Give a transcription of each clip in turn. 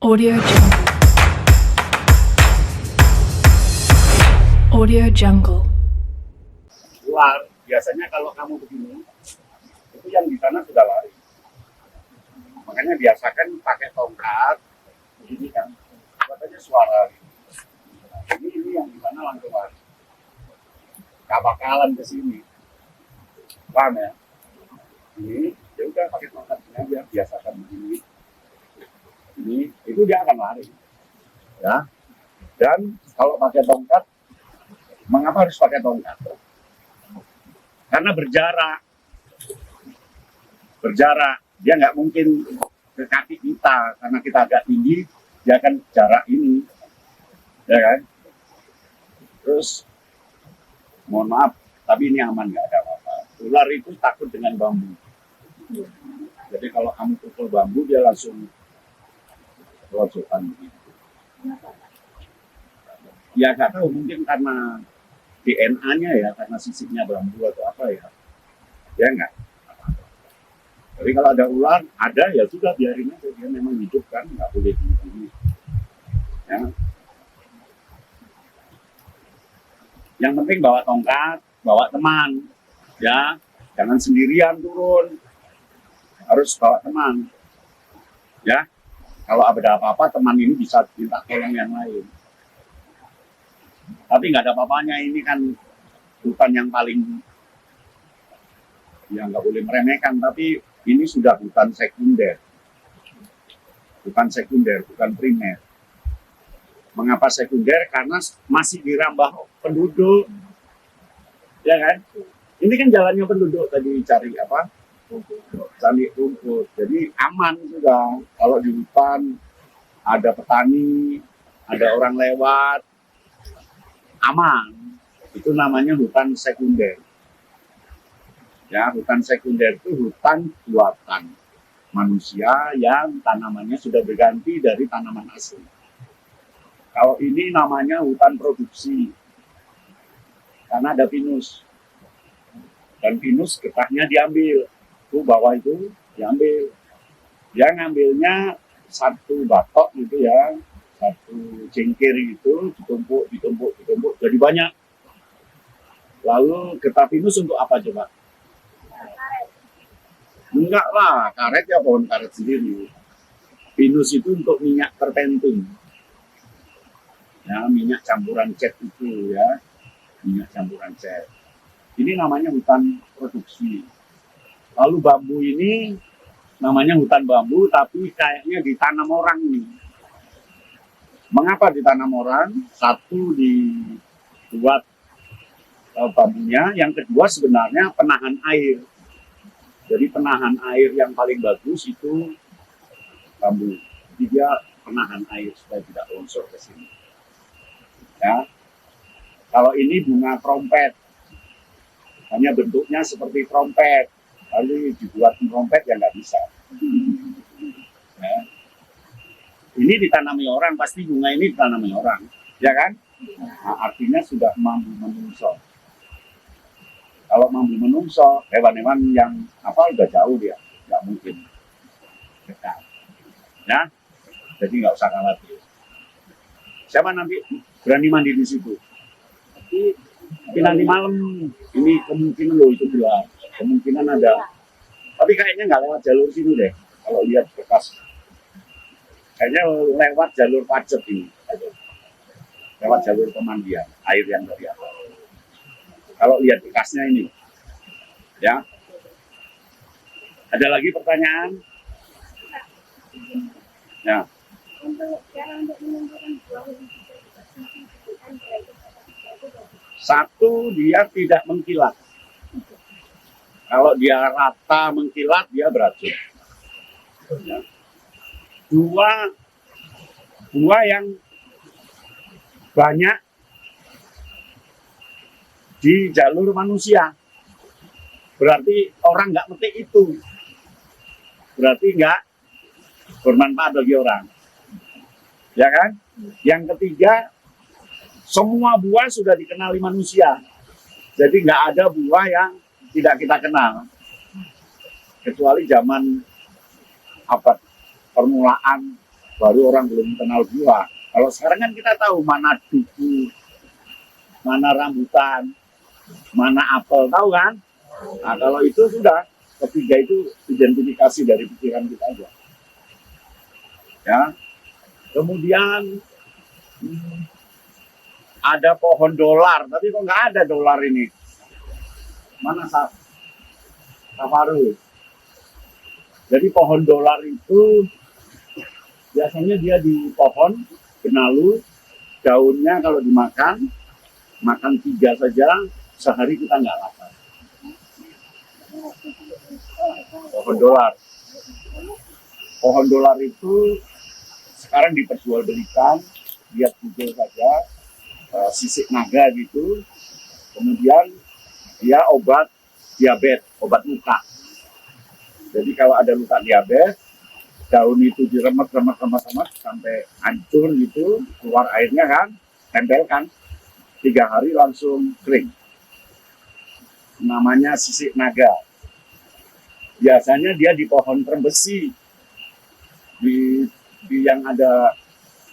Audio Jungle. Audio Jungle. Ular biasanya kalau kamu begini itu yang di sana sudah lari, makanya biasakan pakai tongkat begini kan, katanya suara ini yang di sana langsung lari, gak bakalan ke sini, paham ya? Ini ya udah pakai tongkat ini aja, biasakan begini, ini itu dia akan lari ya. Dan kalau pakai tongkat, mengapa harus pakai tongkat? Karena berjarak, dia nggak mungkin ke kaki kita, karena kita agak tinggi, dia akan jarak ini, ya kan? Terus, mohon maaf, tapi ini aman, nggak ada apa-apa. Ular itu takut dengan bambu. Jadi kalau kamu pukul bambu, dia langsung rojokan begitu. Ya nggak tahu, mungkin karena DNA-nya ya, karena sisiknya bambu atau apa ya. Ya enggak. Jadi kalau ada ular, ada ya sudah biarin aja, dia memang hidup kan, nggak boleh dibunuh. Ya. Yang penting bawa tongkat, bawa teman, ya, jangan sendirian turun, harus bawa teman, ya. Kalau ada apa-apa, teman ini bisa minta tolong yang lain. Tapi nggak ada apa-apanya, ini kan hutan yang paling, ya nggak boleh meremehkan, tapi ini sudah hutan sekunder. Bukan primer. Mengapa sekunder? Karena masih dirambah penduduk. Ya kan? Ini kan jalannya penduduk tadi cari apa? Cari rumput. Jadi aman sudah. Kalau di hutan ada petani, ada orang lewat, aman. Itu namanya hutan sekunder. Ya, hutan sekunder itu hutan buatan manusia yang tanamannya sudah berganti dari tanaman asli. Kalau ini namanya hutan produksi, karena ada pinus. Dan pinus getahnya diambil. Itu bawah itu diambil. Dia ngambilnya satu batok gitu ya, satu cengkir itu ditumpuk, jadi banyak. Lalu getah pinus untuk apa coba? Enggak lah, karet ya pohon karet sendiri. Pinus itu untuk minyak terpenting. Ya, minyak campuran cat itu ya, minyak campuran cat. Ini namanya hutan produksi. Lalu bambu ini namanya hutan bambu, tapi kayaknya ditanam orang nih. Mengapa ditanam orang? Satu dibuat bambunya, yang kedua sebenarnya penahan air. Jadi penahan air yang paling bagus itu bambu. Jadi dia penahan air supaya tidak longsor ke sini. Ya. Kalau ini bunga trompet, hanya bentuknya seperti trompet, lalu dibuat trompet ya nggak bisa. Ya. Ini ditanami orang, pasti bunga ini ditanami orang, ya kan? Nah, artinya sudah mampu menungso. Kalau mampu menungso, hewan-hewan yang apa udah jauh dia, nggak mungkin dekat. Ya, jadi nggak usah khawatir. Siapa nanti berani mandi di situ? Tapi nanti malam ini kemungkinan loh itu gelap, kemungkinan ada. Tapi kayaknya nggak lewat jalur sini deh. Kalau lihat bekas, kayaknya lewat jalur pacet ini, lewat jalur pemandian air yang dari atas. Kalau lihat bekasnya ini, ya. Ada lagi pertanyaan? Ya. Satu, dia tidak mengkilat. Kalau dia rata mengkilat, dia beracun. Ya. Dua yang banyak di jalur manusia. Berarti orang nggak metik itu. Berarti nggak bermanfaat bagi orang. Ya kan? Yang ketiga, semua buah sudah dikenali manusia. Jadi nggak ada buah yang tidak kita kenal. Kecuali zaman abad permulaan baru orang belum kenal buah. Kalau sekarang kan kita tahu mana duku, mana rambutan, mana apel, tahu kan? Nah, kalau itu sudah, ketiga itu identifikasi dari pikiran kita aja. Ya. Kemudian ada pohon dolar, tapi kok nggak ada dolar ini? Mana Safaru? Jadi pohon dolar itu biasanya dia di pohon benalu, daunnya kalau dimakan, makan 3 saja, sehari kita nggak lapar. Pohon dolar. Pohon dolar itu sekarang diperjualbelikan, lihat Google saja, sisik naga gitu. Kemudian dia obat diabetes, obat luka. Jadi kalau ada luka diabetes, daun itu diremet-remet sampai hancur gitu, keluar airnya kan, tempelkan, 3 hari langsung kering. Namanya sisik naga. Biasanya dia di pohon trembesi, di yang ada,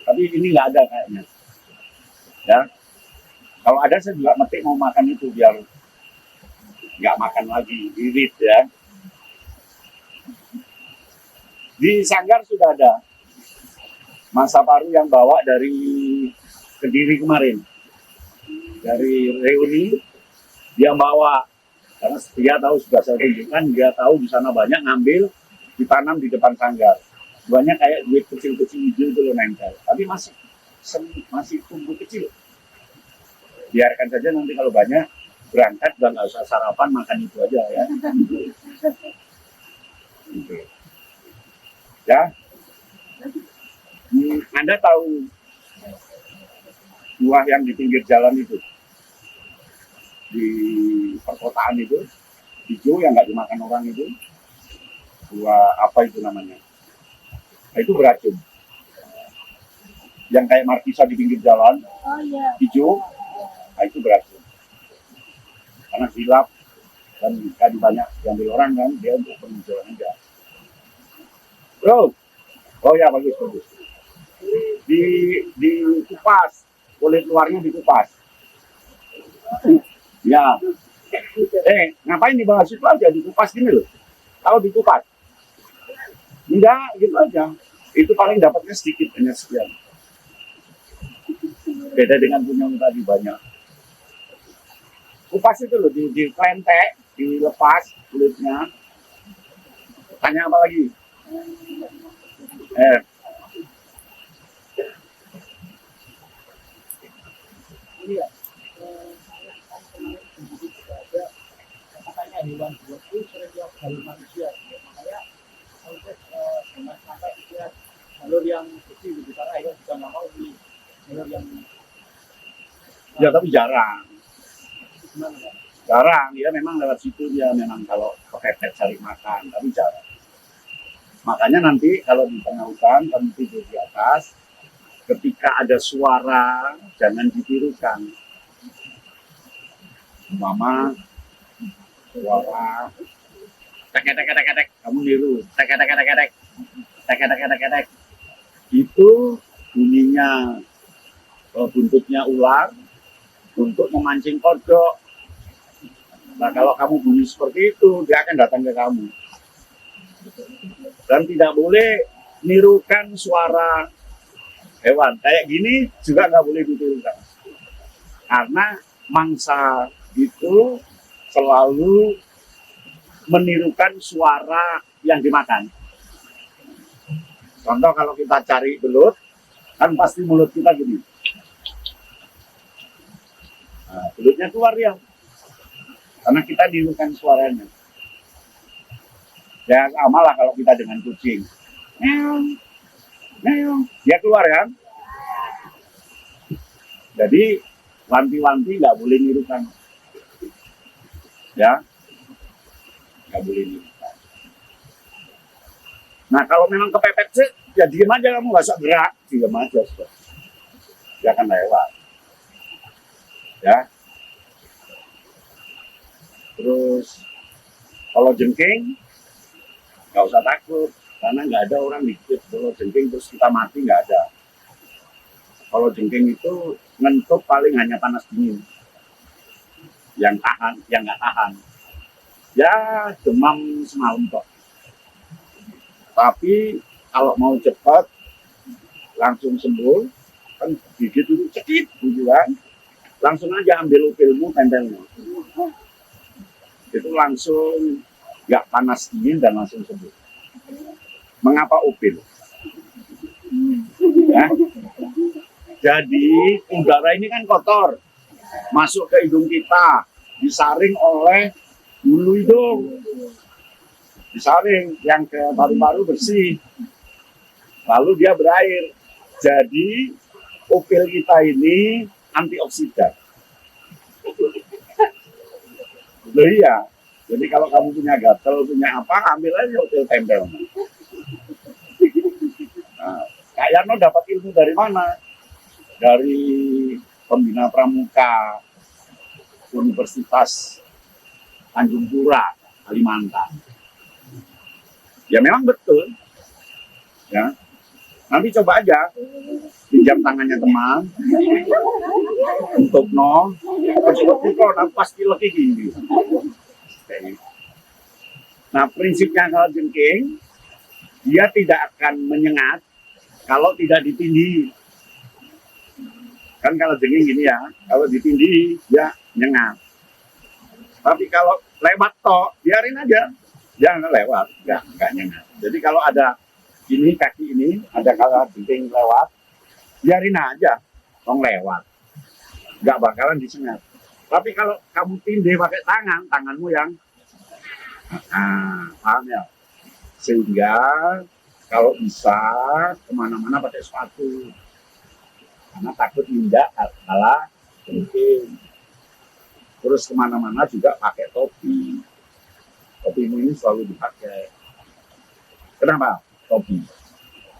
tapi ini nggak ada kayaknya. Ya, kalau ada saya juga metik mau makan itu biar nggak makan lagi, irit ya. Di Sanggar sudah ada Mas Saparu yang bawa dari Kediri kemarin, dari reuni dia bawa, karena dia tahu sudah saya tunjukkan, dia tahu di sana banyak, ngambil ditanam di depan Sanggar. Banyak kayak duit kecil-kecil hijau itu loh nempel, tapi masih tumbuh kecil. Biarkan saja, nanti kalau banyak berangkat dan nggak usah sarapan, makan itu aja ya. Ya, Anda tahu buah yang di pinggir jalan itu, di perkotaan itu, hijau yang nggak dimakan orang itu, buah apa itu namanya? Nah, itu beracun. Yang kayak markisa di pinggir jalan, hijau, nah itu beracun. Karena silap dan tadi banyak diambil orang kan, dia untuk penjualan aja. Bro, oh ya bagus. Dikupas, kulit luarnya dikupas. Ya. Ngapain dibahas itu aja, dikupas gini loh. Tahu dikupas? Enggak, gitu aja. Itu paling dapatnya sedikit, hanya sekian. Beda dengan punya tadi banyak. Kupas itu loh, diklentek, dilepas kulitnya. Tanya apa lagi? Ini ya, katanya hewan buat itu sering lihat jalur manusia, makanya proses dengan sampai lihat jalur yang kecil gitu, karena hewan juga nggak mau di jalur yang ya, tapi jarang. Jarang, ya memang lewat situ dia memang kalau kepepet cari makan, tapi jarang. Makanya nanti kalau di tengah hutan, kamu tidur di atas, ketika ada suara, jangan ditirukan. Mama, suara, tek, kamu niru, tek. Itu bunyinya buntutnya ular untuk memancing kodok. Nah, kalau kamu bunyi seperti itu, dia akan datang ke kamu. Dan tidak boleh nirukan suara hewan. Kayak gini juga nggak boleh ditirukan. Karena mangsa itu selalu menirukan suara yang dimakan. Contoh kalau kita cari belut, kan pasti mulut kita gini. Nah, belutnya keluar ya. Karena kita nirukan suaranya. Ya sama lah kalau kita dengan kucing. Dia keluar kan. Jadi wanti-wanti nggak boleh nirukan. Ya, nggak boleh nirukan. Nah kalau memang kepepet sih, ya diem aja, kamu nggak usah gerak, diem aja sudah. Dia akan lewat. Ya. Terus kalau jengking nggak usah takut, Karena nggak ada orang mikir kalau jengking terus kita mati, nggak ada. Kalau jengking itu ngentuk paling hanya panas dingin. Yang tahan, yang nggak tahan. Ya demam semalam kok. Tapi kalau mau cepat langsung sembuh, kan gigit itu cekit gitu kan. Langsung aja ambil upilmu, tempelnya. Itu langsung nggak panas dingin dan langsung sembuh. Mengapa upil? Ya. Jadi udara ini kan kotor, masuk ke hidung kita, disaring oleh bulu hidung, disaring yang ke paru-paru bersih, lalu dia berair. Jadi upil kita ini antioksidan. Loh iya, jadi kalau kamu punya gatel, punya apa, ambil aja upil tempel. Nah, Kak Yarno dapat ilmu dari mana? Dari pembina pramuka Universitas Tanjung Pura, Kalimantan. Ya memang betul. Ya, nanti coba aja pinjam tangannya teman untuk coba pasti lebih tinggi. Nah prinsipnya kalau jengking dia tidak akan menyengat kalau tidak ditindih. Kan kalau jengking gini ya, kalau ditindih dia nyengat. Tapi kalau lewat tok, biarin aja, jangan lewat, nggak nyengat. Jadi kalau ada ini kaki ini, ada kalau jengking lewat, biarin aja, tong lewat, nggak bakalan disengat. Tapi kalau kamu tindih pakai tangan, tanganmu yang, paham ya? Sehingga kalau bisa kemana-mana pakai sepatu. Karena takut injak ala jengking. Terus kemana-mana juga pakai topi. Topimu ini selalu dipakai. Kenapa topi?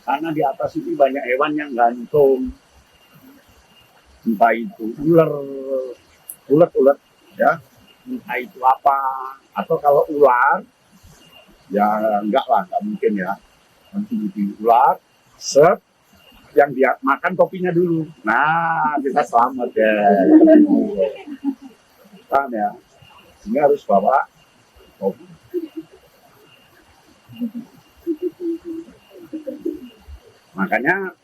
Karena di atas itu banyak hewan yang gantung. Entah itu ulet, ya. Entah itu apa. Atau kalau ular, ya enggak lah, enggak mungkin ya. Nanti di ular, set, yang dia makan topinya dulu. Nah, kita selamat ya. Paham ya? Sehingga harus bawa topi. Makanya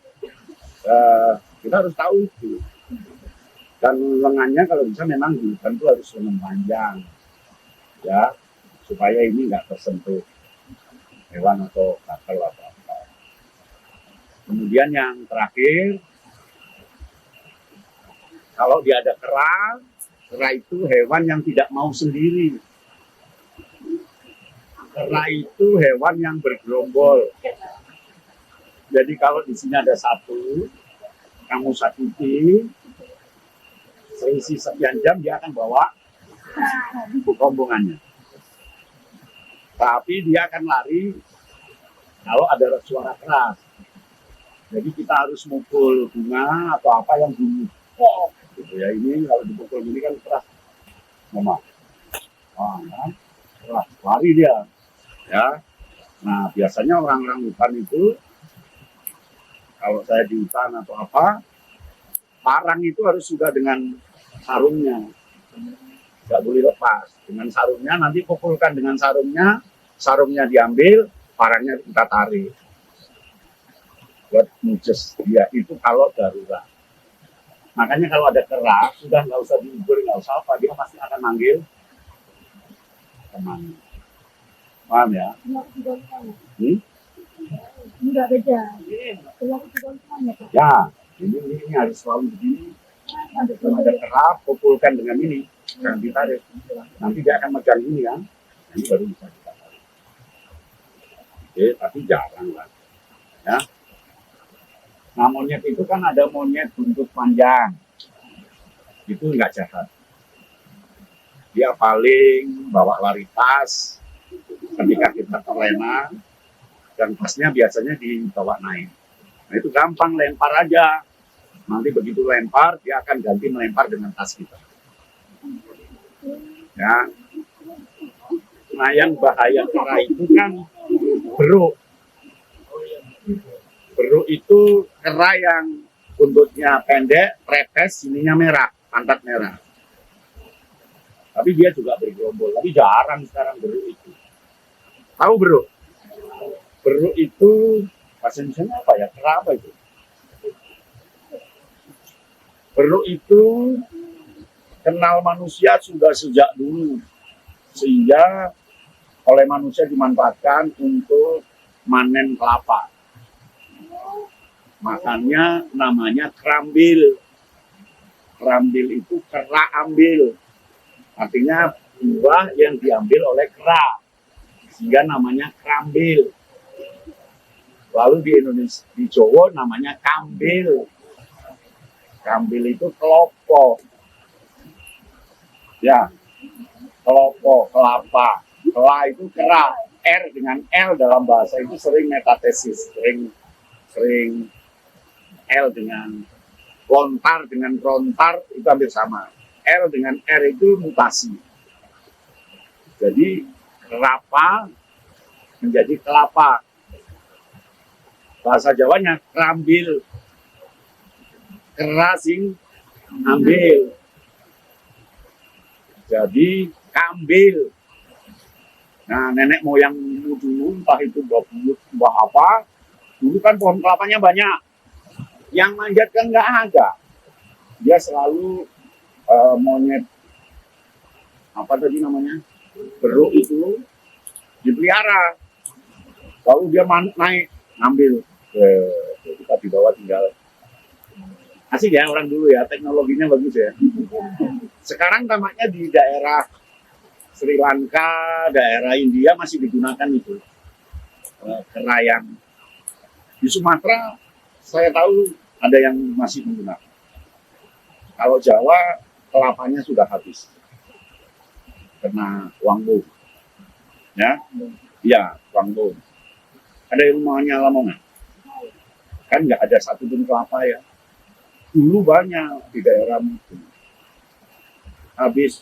kita harus tahu itu. Dan lengannya kalau bisa memang tentu harus lengan panjang. Ya, supaya ini nggak tersentuh hewan atau gatal atau apa. Kemudian yang terakhir, kalau dia ada kera itu hewan yang tidak mau sendiri. Kera itu hewan yang bergerombol. Jadi kalau di sini ada satu, kamu sakiti, selisih sekian jam dia akan bawa rombongannya. Tapi dia akan lari kalau ada suara keras. Jadi kita harus mukul bunga atau apa yang bunyi pok gitu ya. Ini kalau dipukul gini kan keras, memang. Kan? Keras, lari dia. Ya. Nah biasanya orang-orang hutan itu, kalau saya di hutan atau apa, parang itu harus sudah dengan sarungnya, nggak boleh lepas. Dengan sarungnya nanti pukulkan dengan sarungnya diambil, parangnya kita tarik. Buat mujes dia itu kalau darurat. Makanya kalau ada kera sudah nggak usah diukur, nggak usah apa, dia pasti akan manggil teman. Paham ya? Enggak beda. Ya, ini harus selalu begini. Kalau ada kera, pukulkan dengan ini, jangan ditarik. Nanti dia akan megang ini kan, ini baru bisa ditarik. Oke, tapi jarang lah. Ya. Nah monyet itu kan ada monyet buntut panjang, itu nggak jahat. Dia paling bawa lari tas, ketika kita terlena, dan tasnya biasanya dibawa naik. Nah itu gampang, lempar aja. Nanti begitu lempar, dia akan ganti melempar dengan tas kita. Ya. Nah yang bahaya kera itu kan beruk. Beruk itu kera yang buntutnya pendek, repes, sininya merah, pantat merah. Tapi dia juga bergerombol. Tapi jarang sekarang beruk itu. Tahu beruk? Beruk itu bahasa Indonesia apa ya? Kera apa itu? Beruk itu kenal manusia sudah sejak dulu. Sehingga oleh manusia dimanfaatkan untuk manen kelapa. Makanya namanya kerambil. Kerambil itu kera ambil. Artinya buah yang diambil oleh kera. Sehingga namanya kerambil. Lalu di Indonesia, di Jawa namanya kambil. Kambil itu kelopo. Ya, kelopo, kelapa. Kela itu kera. R dengan L dalam bahasa itu sering metatesis. Sering L dengan lontar dengan rontar itu hampir sama. L dengan R itu mutasi. Jadi kelapa menjadi kelapa. Bahasa Jawanya kerambil. Kera sing ambil. Jadi kambil. Nah, nenek moyang dulu, entah itu buah apa, dulu kan pohon kelapanya banyak. Yang manjat kan nggak ada. Dia selalu monyet, apa tadi namanya, beruk itu dipelihara. Lalu dia naik, ngambil. Kita di bawah tinggal. Asik ya orang dulu ya, teknologinya bagus ya. Sekarang tampaknya di daerah Sri Lanka, daerah India masih digunakan itu. Kera yang di Sumatera saya tahu ada yang masih menggunakan. Kalau Jawa kelapanya sudah habis kena wangbong, ya, iya wangbong. Ada yang rumahnya Lamongan, kan nggak ada satupun kelapa ya. Dulu banyak di daerah itu, habis.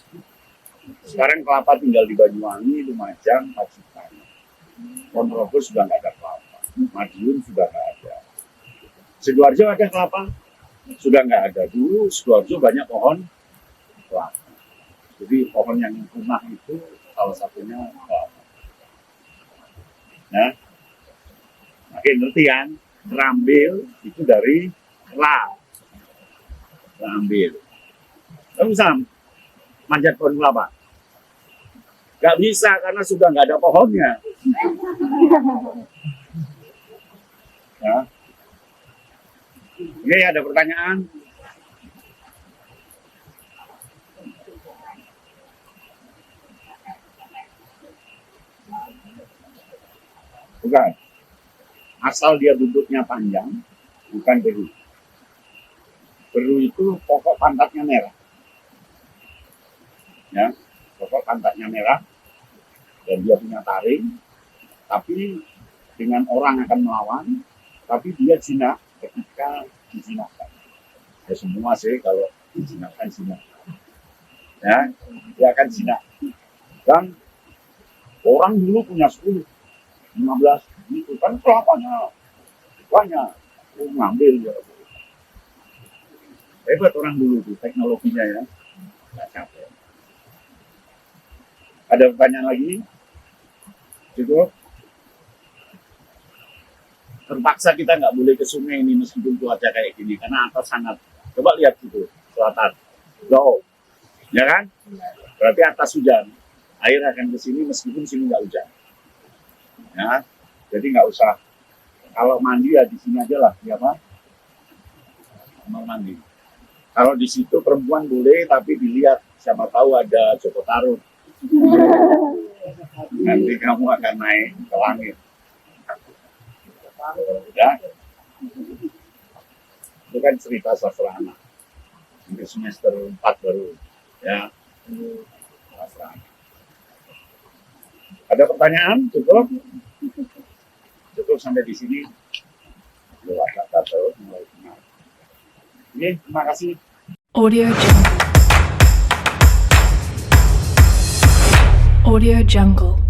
Sekarang kelapa tinggal di Banyuwangi, Lumajang, Pacitan. Ponorogo sudah nggak ada kelapa, Madiun sudah nggak ada. Sidoarjo ada kelapa? Sudah nggak ada. Dulu Sidoarjo banyak pohon kelapa. Jadi pohon yang punah itu salah satunya kelapa. Nah, makin ngerti kan? Kerambil itu dari kera. Kerambil. Kamu bisa manjat pohon kelapa? Nggak bisa karena sudah nggak ada pohonnya. Ya. Oke, ada pertanyaan? Bukan. Asal dia buntutnya panjang, bukan beru. Beru itu pokok pantatnya merah. Ya, pokok pantatnya merah dan dia punya taring, tapi dengan orang akan melawan, tapi dia jinak ketika dijinakkan. Ya semua sih kalau dijinakkan jinak. Ya, dia akan jinak. Dan orang dulu punya 10, 15 gitu kan kelapanya banyak, ngambil ya. Hebat orang dulu tuh teknologinya ya, nggak capek. Ada pertanyaan lagi? Cukup? Terpaksa kita nggak boleh ke sungai ini meskipun cuaca kayak gini karena atas sangat. Coba lihat itu selatan, jauh, ya kan? Berarti atas hujan, air akan ke sini meskipun sini nggak hujan. Ya, jadi nggak usah. Kalau mandi ya di sini aja lah, ya Pak? Mau mandi. Kalau di situ perempuan boleh, tapi dilihat siapa tahu ada Joko Tarub. Nanti kamu akan naik ke langit. Ya, itu kan cerita sastra anak. Ini semester 4 baru, ya. Sastra. Ada pertanyaan? Cukup? Cukup sampai di sini. Lewat kata terus mulai kenal. Oke, terima kasih. Audio Jungle. Audio Jungle.